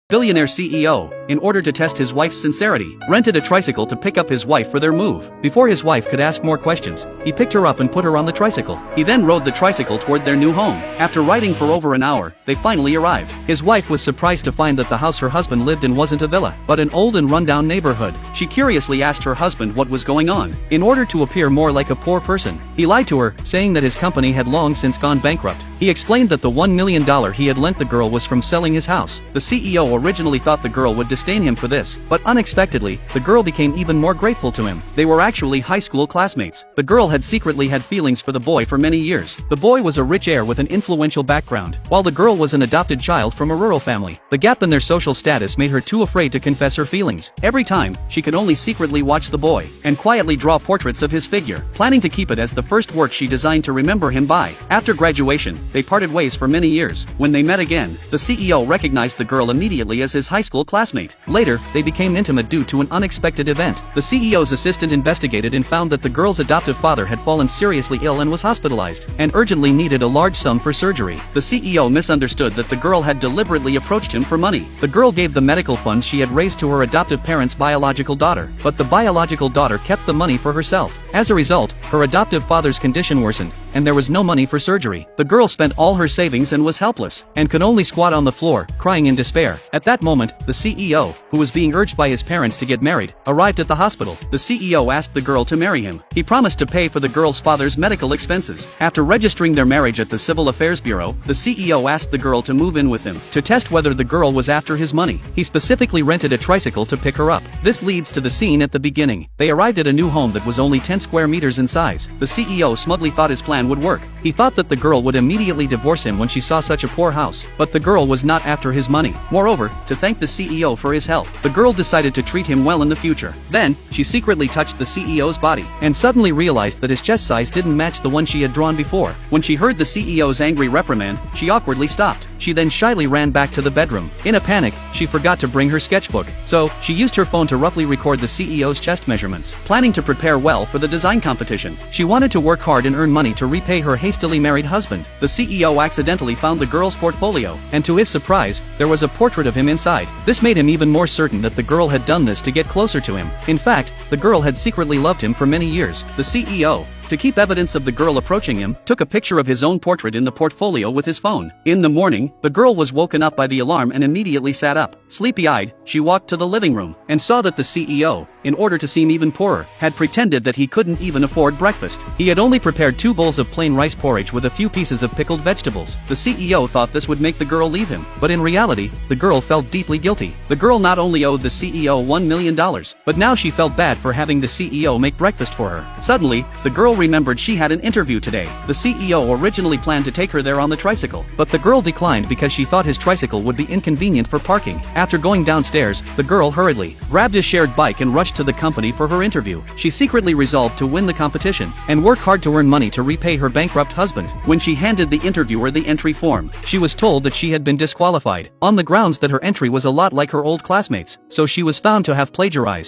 Billionaire CEO, in order to test his wife's sincerity, rented a tricycle to pick up his wife for their move. Before his wife could ask more questions, he picked her up and put her on the tricycle. He then rode the tricycle toward their new home. After riding for over an hour, they finally arrived. His wife was surprised to find that the house her husband lived in wasn't a villa, but an old and rundown neighborhood. She curiously asked her husband what was going on. In order to appear more like a poor person, he lied to her, saying that his company had long since gone bankrupt. He explained that the $1 million he had lent the girl was from selling his house. The CEO originally thought the girl would disdain him for this, but unexpectedly, the girl became even more grateful to him. They were actually high school classmates. The girl had secretly had feelings for the boy for many years. The boy was a rich heir with an influential background, while the girl was an adopted child from a rural family. The gap in their social status made her too afraid to confess her feelings. Every time, she could only secretly watch the boy, and quietly draw portraits of his figure, planning to keep it as the first work she designed to remember him by. After graduation, they parted ways for many years. When they met again, the CEO recognized the girl immediately as his high school classmate. Later, they became intimate due to an unexpected event. The CEO's assistant investigated and found that the girl's adoptive father had fallen seriously ill and was hospitalized, and urgently needed a large sum for surgery. The CEO misunderstood that the girl had deliberately approached him for money. The girl gave the medical funds she had raised to her adoptive parents' biological daughter, but the biological daughter kept the money for herself. As a result, her adoptive father's condition worsened, and there was no money for surgery. The girl spent all her savings and was helpless, and could only squat on the floor, crying in despair. At that moment, the CEO, who was being urged by his parents to get married, arrived at the hospital. The CEO asked the girl to marry him. He promised to pay for the girl's father's medical expenses. After registering their marriage at the Civil Affairs Bureau, the CEO asked the girl to move in with him, to test whether the girl was after his money. He specifically rented a tricycle to pick her up. This leads to the scene at the beginning. They arrived at a new home that was only 10 square meters in size. The CEO smugly thought his plan would work. He thought that the girl would immediately divorce him when she saw such a poor house, but the girl was not after his money. Moreover, to thank the CEO for his help, the girl decided to treat him well in the future. Then, she secretly touched the CEO's body, and suddenly realized that his chest size didn't match the one she had drawn before. When she heard the CEO's angry reprimand, she awkwardly stopped. She then shyly ran back to the bedroom. In a panic, she forgot to bring her sketchbook, so she used her phone to roughly record the CEO's chest measurements, planning to prepare well for the design competition. She wanted to work hard and earn money to repay her hastily married husband. The CEO accidentally found the girl's portfolio, and to his surprise, there was a portrait of him inside. This made him even more certain that the girl had done this to get closer to him. In fact, the girl had secretly loved him for many years. The CEO, to keep evidence of the girl approaching him, took a picture of his own portrait in the portfolio with his phone. In the morning, the girl was woken up by the alarm and immediately sat up. Sleepy-eyed, she walked to the living room, and saw that the CEO, in order to seem even poorer, had pretended that he couldn't even afford breakfast. He had only prepared 2 bowls of plain rice porridge with a few pieces of pickled vegetables. The CEO thought this would make the girl leave him, but in reality, the girl felt deeply guilty. The girl not only owed the CEO $1 million, but now she felt bad for having the CEO make breakfast for her. Suddenly, the girl remembered she had an interview today. The CEO originally planned to take her there on the tricycle, but the girl declined because she thought his tricycle would be inconvenient for parking. After going downstairs, the girl hurriedly grabbed his shared bike and rushed to the company for her interview. She secretly resolved to win the competition and work hard to earn money to repay her bankrupt husband. When she handed the interviewer the entry form, she was told that she had been disqualified, on the grounds that her entry was a lot like her old classmates, so she was found to have plagiarized.